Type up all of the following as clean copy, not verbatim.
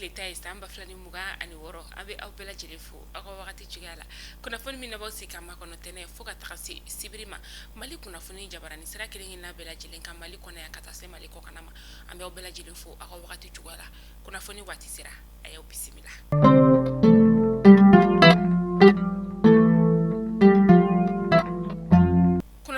tile ta ye san 2026 an bɛ aw bɛɛ lajɛlen fo aw ka wagati cogoya la kunnafoni min na b'aw sigi k'an makɔnɔ tɛnɛ fo ka taga se sibiri ma mali kunnafoni jabaranin sira kelen-kelenna bɛɛ lajɛlen kan mali kɔnɔ yan ka taa se mali kɔkan ma an bɛ aw bɛɛ lajɛlen fo aw ka wagati cogoya la kunnafoni waati sera a y'aw bisimila.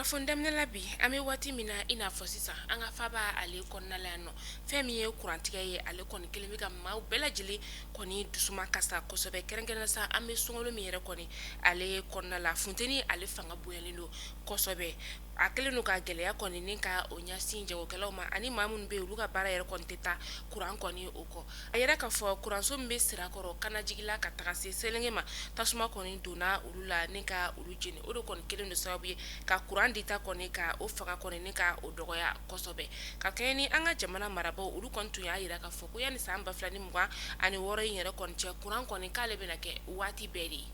kunnafoni daminɛla bi an bɛ waati min na i n'a fɔ sisan an ka fa b'a ale kɔnɔna la yan nɔ fɛn min ye kurantigɛ ye ale kɔni kelen bɛ ka maaw bɛɛ lajɛlen kɔni dusuma kasa kosɛbɛ kɛrɛnkɛrɛnnen sa an bɛ sunkalo min yɛrɛ kɔni ale kɔnɔna la funteni ale fanga bonyalen don kosɛbɛ a kelen don ka gɛlɛya kɔni ni ka o ɲɛsin jagokɛlaw ma ani maa minnu bɛ yen olu ka baara yɛrɛ kɔni tɛ taa kuran kɔni o kɔ a yɛrɛ k'a fɔ kuranso min bɛ sirakɔrɔ kanajigila ka taga se selenge ma tasuma kɔni donna olu la ni ka olu jeni o de kɔni kelen don sababu ye ka kuran dita kɔni ka o faga kɔni ni ka o dɔgɔya kosɛbɛ ka kɛɲɛ ni an ka jamana marabaaw olu kɔni tun y'a yira k'a fɔ ko yanni san 2026 in yɛrɛ kɔni cɛ kuran kɔni k'ale bɛna kɛ waati bɛɛ de ye.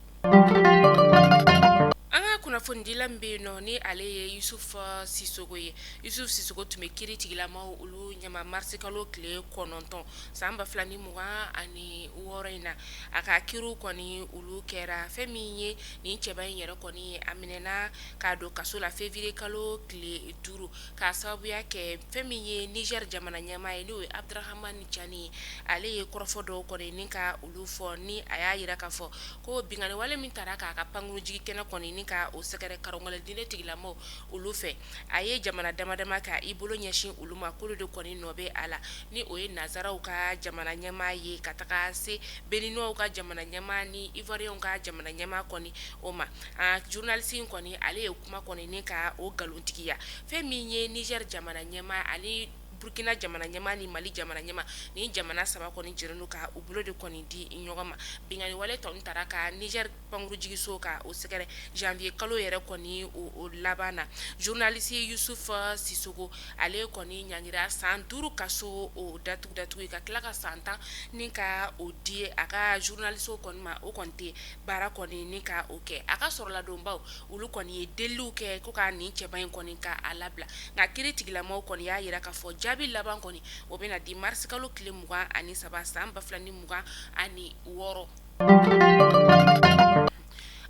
an ka kunnafoni dila min bɛ yen nɔ ni ale ye yusufa sisogo ye yusuf sisogo tun bɛ kiiri tigilamaw olu ɲɛma marisi kalo tile 9 san 2026 in na a ka kiiriw kɔni olu kɛra fɛn min ye nin cɛba in yɛrɛ kɔni a minɛna k'a don kaso la février kalo tile 5 k'a sababuya kɛ fɛn min ye niger jamana ɲɛmaa ye n'o ye abdurahamani cani ye ale ye kɔrɔfɔ dɔw kɔni ni ka olu fɔ ni a y'a yira k'a fɔ ko bingani wale min taara k'a ka pankuru jigi kɛnɛ kɔni ni ka o sɛgɛrɛ karongale diinɛ tigilamaw olu fɛ a ye jamana damadama ka i bolo ɲɛsin olu ma k'olu de kɔni nɔ bɛ a la ni o ye nazaraw ka jamana ɲɛmaa ye ka taga se beninow ka jamana ɲɛmaa ni ivoiriyɛnw ka jamana ɲɛmaa kɔni o ma a journaliste in kɔni ale ye kuma kɔni ni ka o galontigiya fɛn min ye niger jamana ɲɛmaa ani burkina jamana ɲɛmaa ni mali jamana ɲɛmaa ni jamana saba kɔni jɛrɛnu ka u bolo de kɔni di ɲɔgɔn ma bingani wale tɔn taara ka niger pankurujigiso ka o sɛgɛrɛ janvier kalo yɛrɛ kɔni o laban na journaliste yusufa sisogo ale kɔni ɲangira san 5 kaso o datugu ka tila ka san 10 ni ka o di a ka journaliste kɔni ma o kɔni tɛ baara kɔni ni ka o kɛ a ka sɔrɔla donbaw olu kɔni ye deliw kɛ ko ka nin cɛba in kɔni ka a labila nka kiiri tigilamaw kɔni y'a yira k'a fɔ jaabi laban kɔni o bɛna di marisi kalo tile 23 san 2026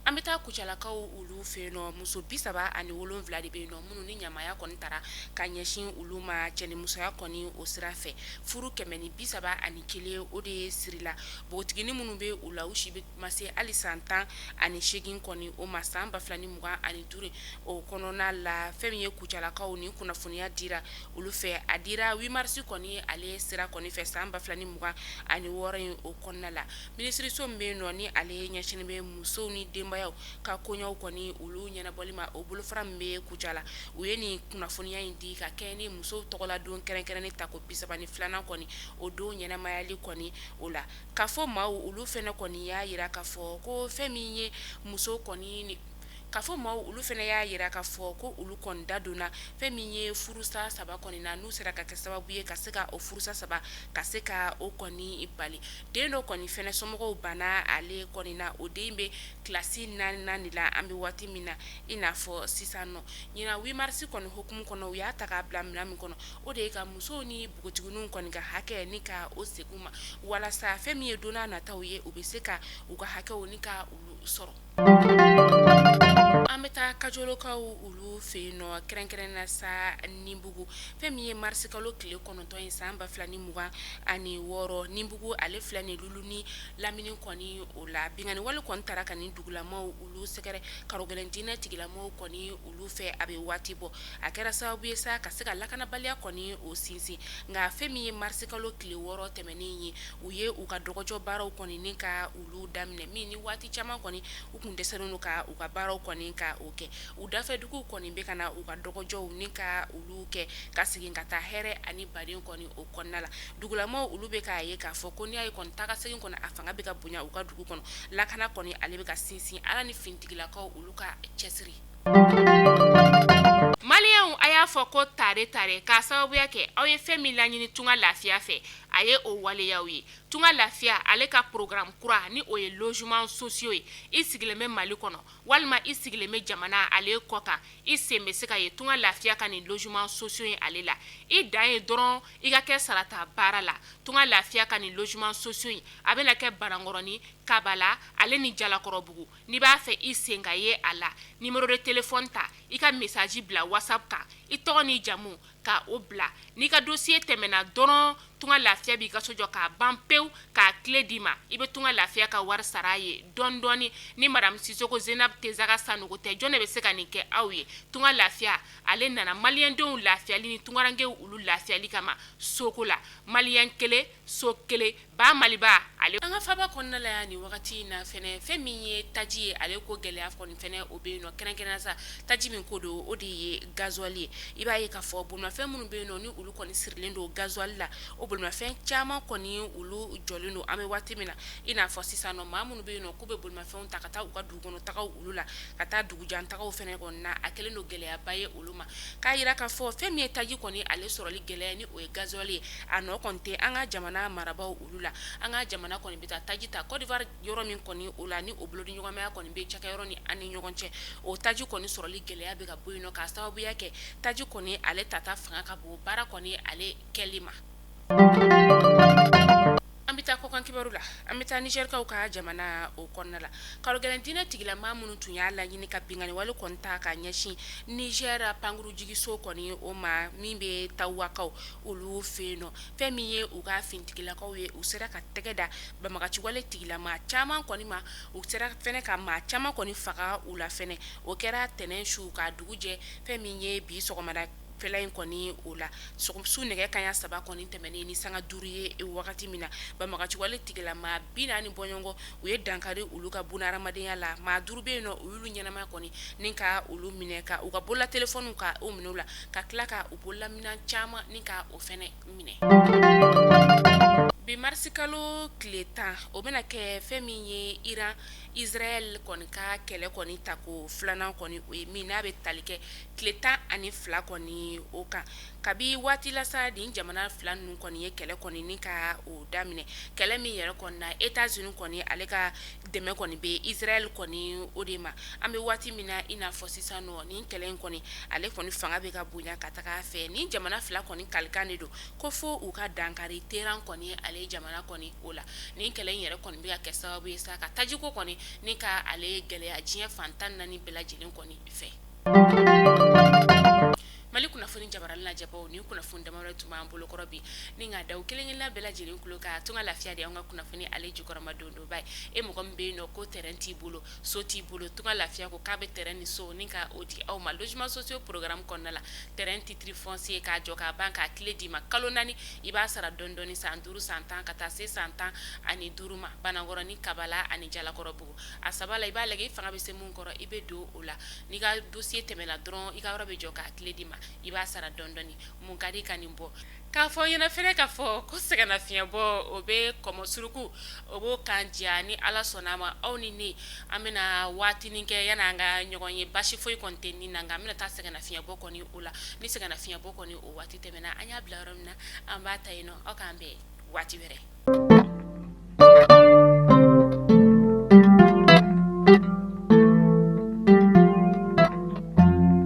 an bɛ taa kucalakaw olu fɛ yen nɔ muso 37 de bɛ yen nɔ minnu ni ɲamaya kɔni taara ka ɲɛsin olu ma cɛnimusoya kɔni o sira fɛ furu 131 o de ye sirila bogotigini minnu bɛ u la u si bɛ ma se hali san 18 kɔni o ma san 2025 o kɔnɔna la fɛn min ye kucalakaw ni kunnafoniya dira olu fɛ a dira 8 marisi kɔni ale sira kɔni fɛ san 2026 in o kɔnɔna la minisiriso min bɛ yen nɔ ni ale ɲɛsin bɛ musow ni denbayaw ka koɲɛw kɔni olu ɲɛnabɔli ma o bolofara min bɛ kucala u ye nin kunnafoniya in di ka kɛ ni musow tɔgɔla don kɛrɛnkɛrɛnnen ta ko 32 kɔni o don ɲɛnamayali kɔni o la ka fɔ maaw olu fɛnɛ kɔni y'a yira k'a fɔ ko fɛn min ye musow kɔni ka fɔ maaw olu fɛnɛ y'a yira k'a fɔ ko olu kɔni da donna fɛn min ye furusa saba kɔni na n'u sera ka kɛ sababu ye ka se ka o furusa saba ka se ka o kɔni bali den dɔ kɔni fɛnɛ somɔgɔw banna ale kɔni na o den bɛ kilasi 4 de la an bɛ waati min na i n'a fɔ sisan nɔ ɲina 8 marisi kɔni hukumu kɔnɔ u y'a ta k'a bila minɛn min kɔnɔ o de ye ka musow ni bogotigininw kɔni ka hakɛ ni ka o segin ma walasa fɛn min ye don n'a nataw ye u bɛ se ka u ka hakɛw ni ka olu sɔrɔ. an bɛ taa kajolokaw olu fɛ yen nɔ kɛrɛnkɛrɛnnen sa Ninbugu fɛn min ye marisi kalo tile 9 in san 2026 Ninbugu ale filɛ nin lulu ni lamini kɔni o la bingani wale kɔni taara ka nin dugulamaw olu sɛgɛrɛ karogɛlɛn diinɛ tigilamaw kɔni olu fɛ a bɛ waati bɔ a kɛra sababu ye sa ka se ka lakanabaliya kɔni o sinsin nka fɛn min ye marisi kalo tile 6 tɛmɛnen ye u ye u ka dɔgɔjɔ baaraw kɔni ni ka olu daminɛ min ni waati caman kɔni u kun dɛsɛlen don ka u ka baaraw kɔni ka o kɛ u dafɛduguw kɔni bɛ ka na u ka dɔgɔjɔw ni ka olu kɛ ka segin ka taa hɛrɛ ani baden kɔni o kɔnɔna la dugulamaw olu bɛ k'a ye k'a fɔ ko n'i y'a ye kɔni taga segin kɔni a fanga bɛ ka bonya u ka dugu kɔnɔ lakana kɔni ale bɛ ka sinsin ala ni finitigilakaw olu ka cɛsiri. Maliyɛnw a y'a fɔ ko tare k'a sababuya kɛ aw ye fɛn min laɲini tunga lafiya fɛ a ye o waleyaw ye tunga lafiya ale ka programme kura ni o ye logement sociaux ye i sigilen bɛ Mali kɔnɔ walima i sigilen bɛ jamana ale kɔ kan i sen bɛ se ka ye tunga lafiya ka ni logement sociaux ye ale la i dan ye dɔrɔn i ka kɛ sarata baara la tunga lafiya ka ni logement sociaux ye a bɛna kɛ Banankɔrɔni Kabala ale ni Jalakɔrɔbugu n'i b'a fɛ i sen ka ye a la numéro de téléphone ta i ka message bila WhatsApp kan i tɔgɔ ni jamu ka o bila n'i ka dossier tɛmɛna dɔrɔn tunga lafiya b'i ka so jɔ k'a ban pewu k'a clé d'i ma i bɛ tunga lafiya ka wari sara ye dɔɔni dɔɔni ni madame Sisoko Zenab Tesaga Sanogo tɛ jɔn de bɛ se ka nin kɛ aw ye tunga lafiya ale nana maliyɛndenw lafiyali ni tungarankew olu lafiyali kama soko la maliyɛn kelen so kelen ba Maliba ale an ka faba kɔnɔna la yan ni wagati in na fɛnɛ fɛn min ye taji ye ale ko gɛlɛya kɔni fɛnɛ o bɛ yen nɔ kɛrɛnkɛrɛnnenya sa taji min ko don o de ye gasoil ye i b'a ye k'a fɔ bolimafɛn minnu bɛ yen nɔ ni olu kɔni sirilen don gasoil la o bolimafɛn caman kɔni olu jɔlen don an bɛ waati min na i n'a fɔ sisan nɔ maa minnu bɛ yen nɔ k'u bɛ bolimafɛnw ta ka taa u ka dugu kɔnɔ tagaw olu la ka taa dugujantagaw fɛnɛ kɔni na a kɛlen don gɛlɛyaba ye olu ma k'a yira k'a fɔ fɛn min ye taji kɔni ale sɔrɔli gɛlɛya ni o ye gasoil ye a nɔ kɔni tɛ an ka jamana marabaaw olu la an ka jamana kɔni bɛ taa taji ta Côte d'Ivoire yɔrɔ min kɔni o la ni o bolo ni ɲɔgɔnmaya kɔni bɛ cakɛyɔrɔ ni an ni ɲɔgɔn cɛ o taji kɔni sɔrɔli gɛlɛya bɛ ka bɔ yen nɔ k'a sababuya kɛ taji kɔni ale tata fanga ka bon baara kɔni ale kɛli ma an bɛ taa kɔkan kibaru la an bɛ taa Nigerikaw ka jamana o kɔnɔna la kalo gɛlɛn diinɛ tigilamaa minnu tun y'a laɲini ka bingani wale kɔni ta ka ɲɛsin Niger pankurujigiso kɔni o ma min bɛ Tawakaw olu fɛ yen nɔ fɛn min ye u ka fintigilakaw ye u sera ka tɛgɛ da banbagaciwale tigilamaa caman kɔni ma u sera fɛnɛ ka maa caman kɔni faga u la fɛnɛ o kɛra tɛnɛn su ka dugu jɛ fɛn min ye bi sɔgɔmada fɛla in kɔni o la su nɛgɛ kaɲa 3 kɔni tɛmɛnen ni sanga 5 ye wagati min na banbagaciwale tigilamaa 40 bɔɲɔgɔn u ye dankari olu ka bunahadamadenya la maa 5 bɛ yen nɔ u y'olu ɲɛnama kɔni ni ka olu minɛ ka u ka bolola telefɔniw ka o minɛ u la ka tila ka u bololaminɛn caman ni ka o fɛnɛ minɛ bi marisi kalo tile 10 o bɛna kɛ fɛn min ye Iran Israel kɔni ka kɛlɛ kɔni ta ko filanan kɔni o ye min n'a bɛ tali kɛ tile 12 kɔni o kan kabi waati la sa nin jamana fila ninnu kɔni ye kɛlɛ kɔni ni ka o daminɛ kɛlɛ min yɛrɛ kɔni na États-Unis kɔni ale ka dɛmɛ kɔni bɛ Israel kɔni o de ma an bɛ waati min na i n'a fɔ sisan nɔ nin kɛlɛ in kɔni ale kɔni fanga bɛ ka bonya ka taga fɛ nin jamana fila kɔni kalikan de don ko fo u ka dankari Tehran kɔni ale jamana kɔni o la nin kɛlɛ in yɛrɛ kɔni bɛ ka kɛ sababu ye sa ka tajiko kɔni ni ka ale gɛlɛya diɲɛ fantan naani bɛɛ lajɛlen kɔni fɛ Mali kunnafoni jabarali lajɛbaw ni kunnafoni damadɔ tun b'an bolo kɔrɔ bi ni nka daw kelen-kelenna bɛɛ lajɛlen kulo ka tunga lafiya de an ka kunnafoni ale jukɔrɔma don ba e mɔgɔ min bɛ yen nɔ ko terrain t'i bolo so t'i bolo tunga lafiya ko k'a bɛ terrain ni so ni ka o di aw ma logement sociaux programme kɔnɔna la terrain titre foncier k'a jɔ k'a ban k'a tile d'i ma kalo 4 i b'a sara dɔɔni dɔɔni san 5 san 10 ka taa se san 15 ma Banankɔrɔni Kabala ani Jalakɔrɔbugu a saba la i b'a lajɛ i fanga bɛ se mun kɔrɔ i bɛ don o la n'i ka dossier tɛmɛna dɔrɔn i ka yɔrɔ bɛ jɔ k'a tile d'i ma i b'a sara dɔɔni mun ka di ka nin bɔ k'a fɔ ɲɛna fɛnɛ k'a fɔ ko sɛgɛnnafiɲɛbɔ o bɛ kɔmɔ suruku o b'o kan diya ni Ala sɔnna ma aw ni ne an bɛna waatinin kɛ yanni an ka ɲɔgɔn ye basi foyi kɔni tɛ nin na nka an bɛna taa sɛgɛnnafiɲɛbɔ kɔni o la ni sɛgɛnnafiɲɛbɔ kɔni o waati tɛmɛna an y'a bila yɔrɔ min na an b'a ta yen nɔ aw k'an bɛn waati wɛrɛ